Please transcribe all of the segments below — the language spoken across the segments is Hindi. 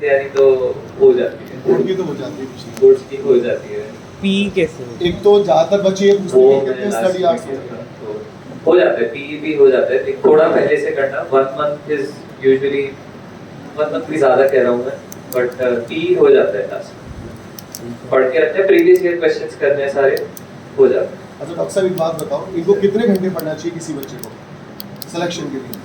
तैयारी तो हो जाती है, बोर्ड की तो हो जाती है कुछ नहीं। बोर्ड्स की हो जाती है। पी कैसे? एक तो ज़्यादातर बच्चे ये पूछते वो हैं कि मैंने कितने लास्ट स्टडी में आवर्स किया होते था, हैं। तो हो जाता है, पीई भी हो जाता है, लेकिन थोड़ा पहले से करना। 1 मंथ इज यूजुअली, 1 मंथ भी ज़्यादा कह रहा हूँ मैं, बट पीई हो जाता है लास्ट में। पढ़ के रखते हैं, प्रीवियस ईयर क्वेश्चंस करने हैं, सारे हो जाते हैं। अच्छा डॉक्टर साहब एक बात बताओ, इनको कितने घंटे पढ़ना चाहिए किसी बच्चे को सिलेक्शन के लिए?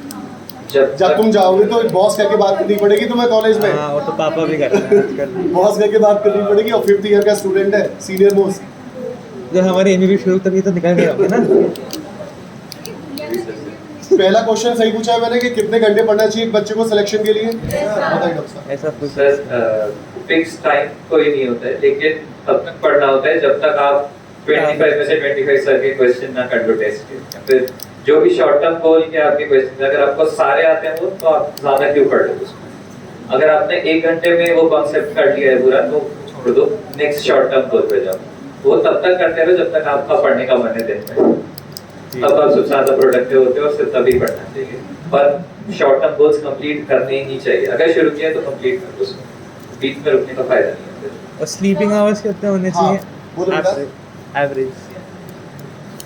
जब तुम जाओगे तो बॉस कह के बात करनी पड़ेगी तुम्हें कॉलेज में। हाँ वो तो पापा भी करते हैं आजकल। बॉस कह के बात करनी पड़ेगी, और 5th ईयर का स्टूडेंट है, सीनियर मोस्ट। जो हमारे एमबीबी शुरू तक ये तो निकल गया होगा ना। पहला क्वेश्चन सही पूछा है मैंने कि कितने घंटे पढ़ना चाहिए एक बच्चे को सिलेक्शन के लिए? बताइए डॉक्टर साहब। ऐसा कुछ सर फिक्स टाइम कोई नहीं होता है, लेकिन तब तक पढ़ना होता है जब तक आप 25 में से 25 सर के क्वेश्चन ना कर लो टेस्ट के। फिर जो भी शॉर्ट टर्म गोल के आपके क्वेश्चन, अगर आपको सारे आते हैं वो, तो आप ज्यादा क्यों पढ़ रहे हो उसको? अगर आपने 1 घंटे में वो कॉन्सेप्ट कर लिया है पूरा, तो छोड़ दो, नेक्स्ट शॉर्ट टर्म गोल पे जाओ। वो तब तक करते रहो जब तक आपका पढ़ने का मन है दिन में, तब आप सबसे ज्यादा प्रोडक्टिव होते हो, और सिर्फ तभी पढ़ना चाहिए। पर शॉर्ट टर्म गोल्स कंप्लीट करने ही चाहिए, अगर शुरू किया तो कंप्लीट कर दो उसको, बीच में रुकने का फायदा नहीं है। और स्लीपिंग आवर्स कितने होने हाँ, चाहिए बोलो बेटा। एवरेज?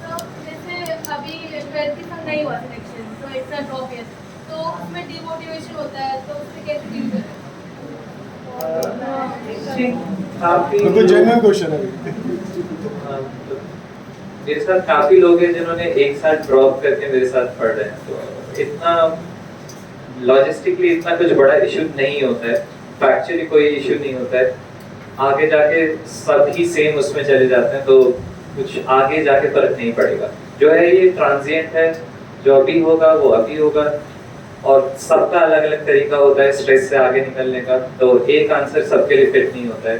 तो जैसे अभी 12th की संग नहीं हुआ सिलेक्शन, तो इट्स अ ड्रॉप ईयर, तो उसमें डिमोटिवेशन होता है, तो उससे कैसे डील करें? काफी तो जेन्युइन क्वेश्चन है। मेरे साथ काफी लोग हैं जिन्होंने एक साथ ड्रॉप करके मेरे साथ पढ़ रहे हैं, तो इतना लॉजिस्टिकली इतना कुछ बड़ा इशू नहीं होता है, फैक्चुअली कोई इशू नहीं होता है। आगे जाके सब ही सेम उसमें चले जाते हैं, तो कुछ आगे जाके फर्क नहीं पड़ेगा। जो है ये ट्रांजिएंट है, जो अभी होगा वो अभी होगा, और सबका अलग अलग तरीका होता है स्ट्रेस से आगे निकलने का, तो एक आंसर सबके लिए फिट नहीं होता है।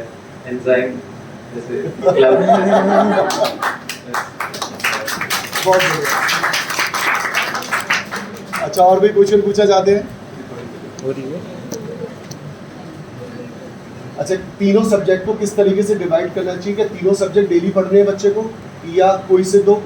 एंजाइम जैसे बहुत बढ़िया। अच्छा और भी क्वेश्चन पूछा जाते हैं? हो रही है। अच्छा तीनों सब्जेक्ट को किस तरीके से डिवाइड करना चाहिए? क्या तीनों सब्जेक्ट डेली पढ़ने हैं बच्चे को, या कोई से दो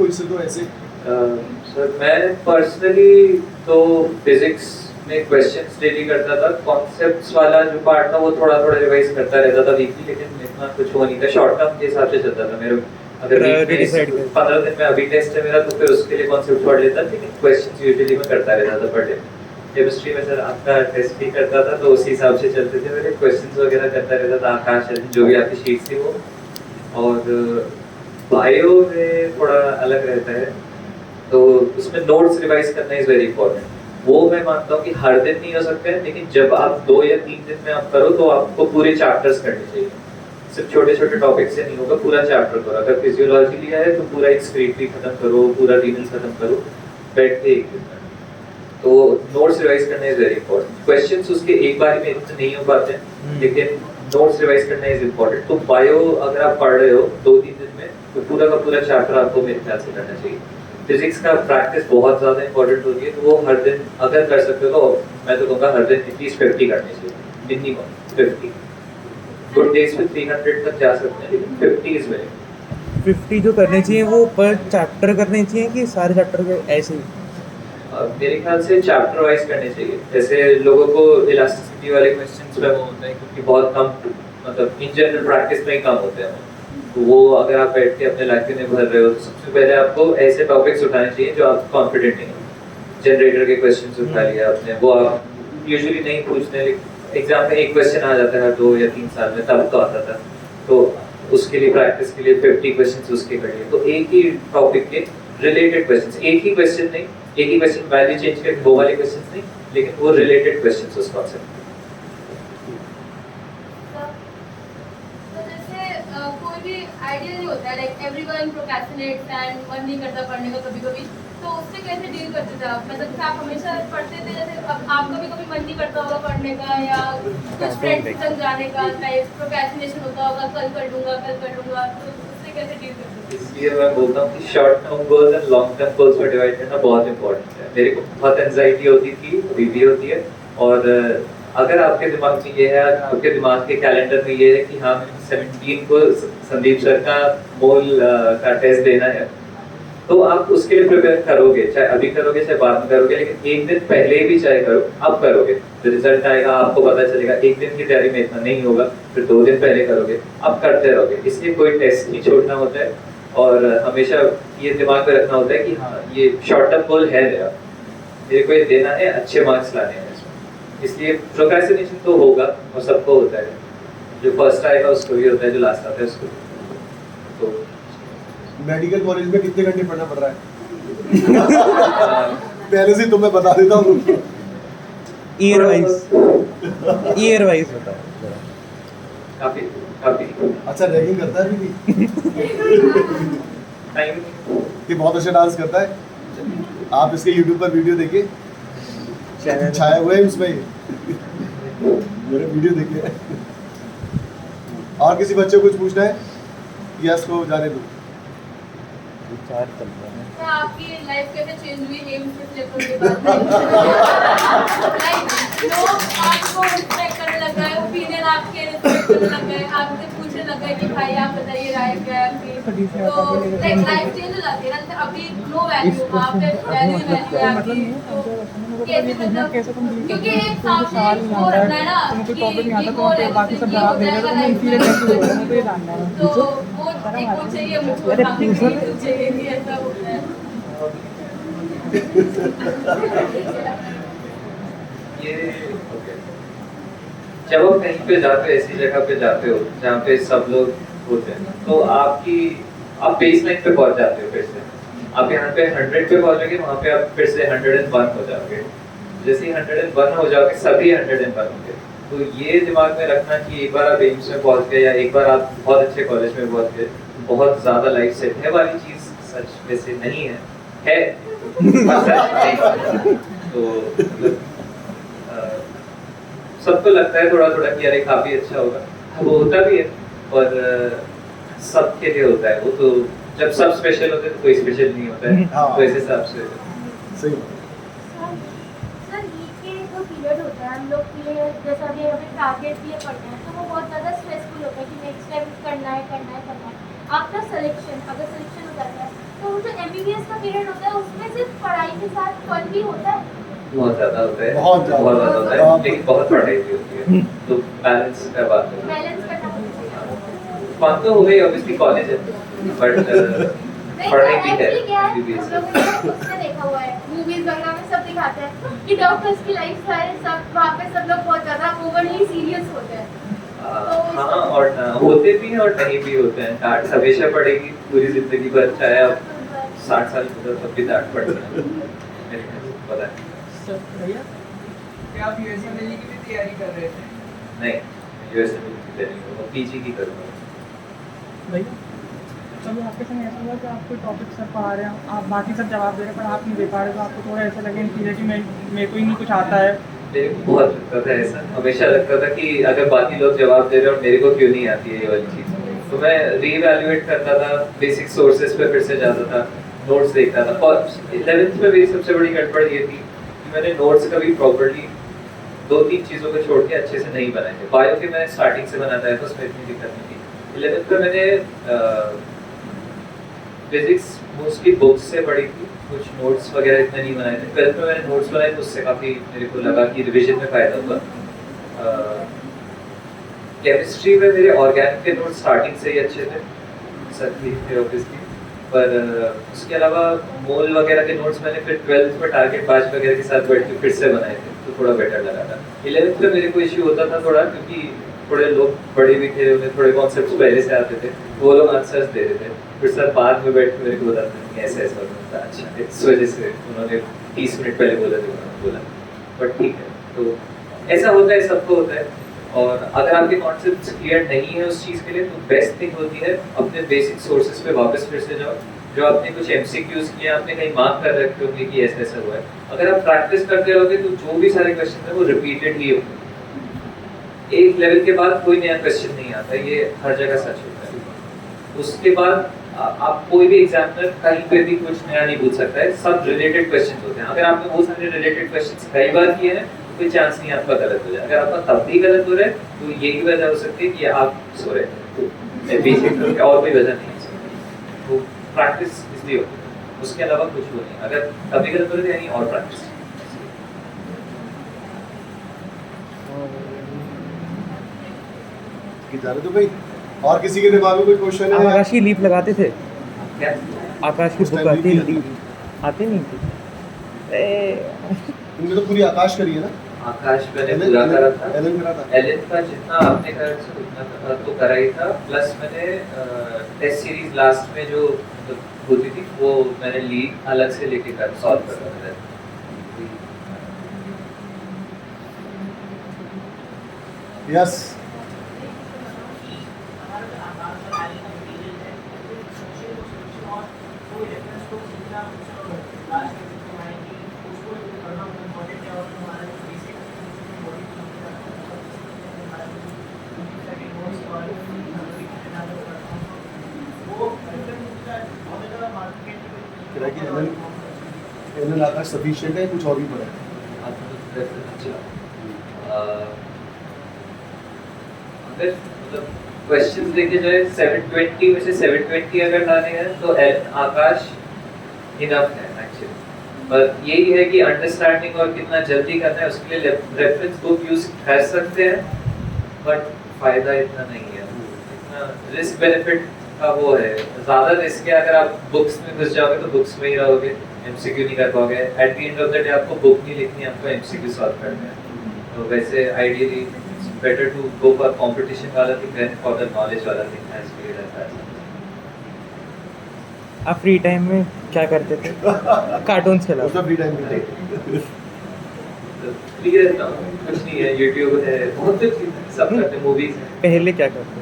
ऐसे? सर मैं पर्सनली तो फिजिक्स में क्वेश्चंस डेली करता था, कॉन्सेप्ट्स वाला जो पार्ट था वो थोड़ा थोड़ा रिवाइज करता रहता था वीकली, लेकिन इतना कुछ हो नहीं था, शॉर्ट टर्म के हिसाब से चलता था मेरे। अगर Priority decide कर। 15 दिन में अभी टेस्ट है मेरा, तो फिर उसके लिए कॉन्सेप्ट पढ़ लेता, लेकिन क्वेश्चंस यूजुअली मैं करता रहता था पर डे। केमिस्ट्री में सर आपका टेस्ट भी करता था, तो उसी हिसाब से चलते थे मेरे क्वेश्चंस वगैरह, करता रहता था आकाश जो भी आपकी शीट थी वो। और बायो में थोड़ा अलग रहता है, तो उसमें नोट्स रिवाइज करना इज वेरी इंपॉर्टेंट। वो मैं मानता हूँ कि हर दिन नहीं हो सकता है, लेकिन जब आप 2 या 3 दिन में आप करो, तो आपको पूरे चैप्टर्स करने चाहिए, सिर्फ छोटे छोटे टॉपिक से नहीं होगा, पूरा चैप्टर करो। अगर फिजियोलॉजी लिया है तो पूरा एक्सक्रीटरी खत्म करो, पूरा रीनल खत्म करो, बैठ के एक दिन में। तो नोट्स रिवाइज करना इज वेरी इंपॉर्टेंट। क्वेश्चंस उसके एक बार में इतने नहीं हो पाते हैं, लेकिन नोट्स रिवाइज करना इज इंपॉर्टेंट। तो बायो अगर आप पढ़ रहे हो 2-3 दिन में, तो पूरा का पूरा चैप्टर आपको मेरे ख्याल से करना चाहिए। फिजिक्स का प्रैक्टिस बहुत ज्यादा इंपॉर्टेंट होती है, तो वो हर दिन अगर कर सकते हो, तो मैं तो कहूँगा हर दिन एटलीस्ट 50 करने चाहिए, मिनिमम 50। गुड डेज पे 300 तक जा सकते हैं, लेकिन 50 इज वेरी। 50 जो करने चाहिए वो पर चैप्टर करने चाहिए कि सारे चैप्टर के ऐसे ही? मेरे ख्याल से चैप्टर वाइज करने चाहिए। जैसे लोगों को इलास्टिसिटी वाले क्वेश्चंस पे वो होता है, क्योंकि बहुत कम, मतलब इन जनरल प्रैक्टिस में ही कम होते हैं, तो वो अगर आप बैठ के अपने लाइफ में भर रहे हो, तो सबसे पहले आपको ऐसे टॉपिक्स उठाने चाहिए जो आप कॉन्फिडेंट नहीं हो। जनरेटर के क्वेश्चंस उठा लिया आपने, वो आप यूजुअली नहीं पूछते, लेकिन एग्जाम में एक क्वेश्चन आ जाता है 2 या 3 साल में, तब तो आता था, तो उसके लिए प्रैक्टिस के लिए 50 क्वेश्चंस उसके कर लिए। तो एक ही टॉपिक के रिलेटेड क्वेश्चंस, एक ही क्वेश्चन नहीं, एक ही क्वेश्चन वैल्यू चेंज करके वो वाले क्वेश्चंस नहीं, लेकिन वो रिलेटेड क्वेश्चंस उस कॉन्सेप्ट। तो जैसे कोई भी आइडिया नहीं होता है, लाइक एवरीवन प्रोक्रेस्टिनेट्स एंड मन नहीं करता पढ़ने का कभी-कभी, तो उससे कैसे डील करते थे आप? मतलब क्या आप हमेशा पढ़ते थे, जैसे अब आपका भी कभी मन नहीं करता होगा पढ़ने का, या कुछ फ्रेंड्स के संग जाने का, टाइप प्रोक्रेस्टिनेशन होता होगा, कल कर लूंगा, तो उससे कैसे डील करते थे? इसलिए मैं बोलता हूँ कि short term goals and long term goals को डिवाइड करना बहुत इंपॉर्टेंट है। मेरे को बहुत एंजाइटी होती थी, अभी भी होती है, और अगर आपके दिमाग में ये है, आपके दिमाग के कैलेंडर में ये है कि हाँ 17 को संदीप सर का मोल का टेस्ट देना है, तो आप उसके लिए प्रिपेयर करोगे, चाहे अभी करोगे चाहे बाद में करोगे, लेकिन एक दिन पहले भी चाहे करो, अब करोगे तो रिजल्ट आएगा, आपको पता चलेगा। एक दिन की तैयारी में इतना नहीं होगा, फिर 2 दिन पहले करोगे, अब करते रहोगे। इसलिए कोई टेस्ट नहीं छोड़ना होता है और हमेशा ये दिमाग में रखना होता है कि हाँ ये शॉर्ट टर्म गोल है मेरे को ये देना है, अच्छे मार्क्स लाने हैं इसमें। इसलिए प्रोक्रेस्टिनेशन तो होगा और सबको होता है, जो फर्स्ट आएगा उसको भी होता है, जो लास्ट आता है उसको। तो मेडिकल कॉलेज में कितने घंटे पढ़ना पड़ रहा है? पहले से तो मैं बता देता हूँ। ईयर वाइज बताओ। काफी काफी अच्छा, रैगिंग करता है अभी भी? टाइम ये बहुत अच्छा डांस करता है, आप इसके YouTube पर वीडियो देखिए, छाया हुआ है उसमें मेरे वीडियो देखिए। और किसी बच्चे को कुछ पूछना है? यस को जाने दो। विचार चल रहा है। क्या आपकी लाइफ कैसे चेंज हुई एम्स से सिलेक्ट होने के बाद? लाइक लोग आपको रिस्पेक्ट करने लग गए, ओपिनियन आपके रिस्पेक्ट करने लग गए, आपसे पूछने लग गए कि भाई आप बताइए राय क्या है आपकी, तो लाइक लाइफ चेंज हो जाती है ना। अभी नो वैल्यू, वहाँ पे वैल्यू है आपकी, तो कैसे मतलब, क्योंकि एक सामने वो रहता है ना कि वो बाकी सब जवाब दे रहे हो, तो इसीलिए कैसे तो ये जानना है, तो वो एक वो चाहिए मुझको, बाकी कुछ चाहिए नहीं, ऐसा होता है। ये जब आप कहीं पे जाते हो, ऐसी जगह पे जाते हो जहाँ पे सब लोग होते हैं, तो आप बेस लाइन पे पहुंच जाते हो। फिर से आप यहाँ पे 100 पे पहुंचोगे, वहाँ पे आप फिर से 101 हो जाओगे। जैसे ही 101 हो जाओगे, सभी 101 होंगे। तो ये दिमाग में रखना कि एक बार आप एम्स में पहुंच गए या एक बार आप बहुत अच्छे कॉलेज में पहुंच गए, बहुत ज्यादा लाइफ सेट है वाली चीज सच वैसे नहीं है तो मतलब सबको लगता है थोड़ा थोड़ा कि अरे काफी अच्छा होगा, वो होता भी है और सबके लिए होता है वो। तो जब सब स्पेशल होते हैं तो कोई स्पेशल नहीं होता है, तो इस हिसाब से सही। सर नीट के जो पीरियड होता है, हम लोग के लिए जैसा अभी हमें टारगेट लिए पढ़ना है, तो वो बहुत ज़्यादा स्ट्रेसफुल होता है कि नेक्स्ट टाइम करना है। आपका सिलेक्शन, अगर सिलेक्शन हो जाता है, तो वो जो MBBS का पीरियड होता है उसमें सिर्फ पढ़ाई के साथ फन भी होता है? बहुत ज्यादा होता है, बहुत ज्यादा होता है, लेकिन बहुत पढ़ाई भी होती है, तो बैलेंस का बात है। बैलेंस करना होता फन तो हो गई, ऑब्वियसली कॉलेज है, बट पढ़ाई भी है। हम लोगों ने उससे देखा हुआ है, मूवीज वगैरह में सब दिखाते हैं कि डॉक्टर्स की लाइफ स्टाइल सब वहाँ पे सब लोग बहुत ज़्यादा ओवरली सीरियस होते हैं। हाँ, और होते भी हैं और नहीं भी होते हैं। डांट हमेशा पड़ेगी पूरी जिंदगी भर, चाहे आप 60 साल के तब भी डांट पड़ता है, मेरे को पता है। भैया क्या आप यूएसएमएल की भी तैयारी कर रहे थे? नहीं, यूएसएमएल की तैयारी नहीं, मैं पीजी की करूँगा। भैया कभी आपके संग ऐसा हुआ कि आप कोई टॉपिक सर पढ़ा रहे हैं, आप बाकी सब जवाब दे रहे हैं पर आप नहीं दे पा रहे, तो आपको थोड़ा ऐसा लगे कि मेरे को ही नहीं कुछ आता है? मेरे को बहुत लगता था ऐसा, हमेशा लगता था कि अगर बाकी लोग जवाब दे रहे हैं और मेरे को क्यों नहीं आती है ये वाली चीज़। तो मैं रीवैल्यूएट करता था, बेसिक सोर्सेज पे फिर से जाता था, नोट्स देखता था। और 11th में मेरी सबसे बड़ी गड़बड़ ये थी कि मैंने नोट्स कभी प्रॉपर्ली 2-3 चीज़ों को छोड़ के अच्छे से नहीं बनाए थे। बायो के मैंने स्टार्टिंग से बनाता है तो उसमें इतनी दिक्कत नहीं थी। 11th में मैंने फिजिक्स मोस्टली बुक्स से पढ़ी थी, कुछ नोट्स वगैरह इतने नहीं बनाए थे। 12th में मैंने नोट्स बनाए तो उससे काफ़ी मेरे को लगा कि रिविजन में फ़ायदा हुआ। केमिस्ट्री में मेरे ऑर्गेनिक के नोट्स स्टार्टिंग से ही अच्छे थे, सर ठीक थे ऑब्वियसली, पर उसके अलावा मोल वगैरह के नोट्स मैंने फिर 12th में टारगेट बैच वगैरह के साथ बैठ के फिर से बनाए थे, तो थोड़ा बेटर लगा था। 11th में मेरे को इश्यू होता था थोड़ा, क्योंकि थोड़े लोग बड़े भी थे, उन्हें थोड़े कॉन्सेप्ट्स पहले से आते थे, वो लोग आंसर्स दे रहे थे, फिर सर बाद में बैठ के मेरे को बताते हैं कि ऐसा ऐसा होता था। अच्छा, इस वजह से उन्होंने 30 मिनट पहले बोला था, उन्होंने बोला, बट ठीक है। तो ऐसा होता है, सबको होता है। और अगर आपके कॉन्सेप्ट्स क्लियर नहीं है उस चीज़ के लिए, तो बेस्ट थिंग होती है अपने बेसिक सोर्सेज पे वापस फिर से जाओ। जो आपने कुछ MCQs किए, आपने कहीं मार्क कर रखे होंगे कि ऐसा ऐसा हुआ है, अगर आप प्रैक्टिस करते रहोगे तो जो भी सारे क्वेश्चन है वो रिपीटेड ही होंगे। एक लेवल के बाद कोई नया क्वेश्चन नहीं आता, ये हर जगह सच होता है। उसके बाद आप कोई भी एग्जामिनर कहीं पे भी कुछ नया नहीं पूछ सकता है, सब रिलेटेड क्वेश्चन होते हैं। अगर आपने वो सारे रिलेटेड क्वेश्चन कई बार किए हैं, कोई चांस नहीं आपका गलत हो जाए। अगर आपका तब भी गलत हो रहा है तो यही वजह हो सकती है कि आप सो रहे हैं, और कोई वजह नहीं है। तो प्रैक्टिस इसलिए होती है। उसके अलावा कुछ वो नहीं, अगर कभी कभी तो यानी और प्रैक्टिस। जाने दो भाई, और किसी के दिमाग में कोई क्वेश्चन आप है? आकाश की लीप लगाते थे? क्या आकाश की उस बुक time आती लीप लीप आती नहीं थी? तुमने तो पूरी आकाश करी है ना? आकाश मैंने पूरा करा था, एलन करा था। एलिन का जितना आपने करा था उतना तो करा ही था, प्लस मैंने टेस्ट सीरीज लास्ट में जो होती थी वो मैंने लीड अलग से लेके कर सॉल्व कर रहा था। यस एलन आकाश सफिशिएंट है, कुछ और भी पड़ा है? अगर मतलब क्वेश्चंस देखे जाए 720 में से 720 अगर लाने हैं तो आकाश इनफ है एक्चुअली, पर यही है कि अंडरस्टैंडिंग और कितना जल्दी करना है उसके लिए रेफरेंस बुक यूज कर सकते हैं, बट फायदा इतना नहीं है, इतना रिस्क बेनिफिट का वो है, ज्यादा रिस्क है। अगर आप बुक्स में घुस जाओगे तो बुक्स में ही रहोगे, एमसीक्यू नहीं कर पाओगे, at the end of the day आपको बुक नहीं लिखनी, आपको एमसीक्यू सॉल्व करना है। तो वैसे ideally it's better to go for competition वाला thing then for the knowledge वाला थिंग एज वी एज। आप फ्री टाइम में क्या करते थे? कार्टून्स खेला? उसका फ्री टाइम भी फ्री रहता हूँ, कुछ नहीं है, यूट्यूब है, बहुत कुछ है, सब करते, मूवीज है। पहले क्या करते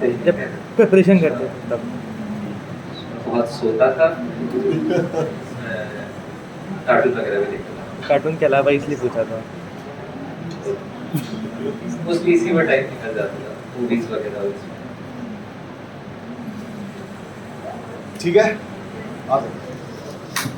थे जब प्रिपरेशन करते थे तब? बहुत सोता था, कार्टून वगैरह भी देखता था। कार्टून के अलावा इसलिए पूछा था। मोस्टली इसी में टाइम निकल जाता था, मूवीज वगैरह उसमें। ठीक है, आ सकते हैं।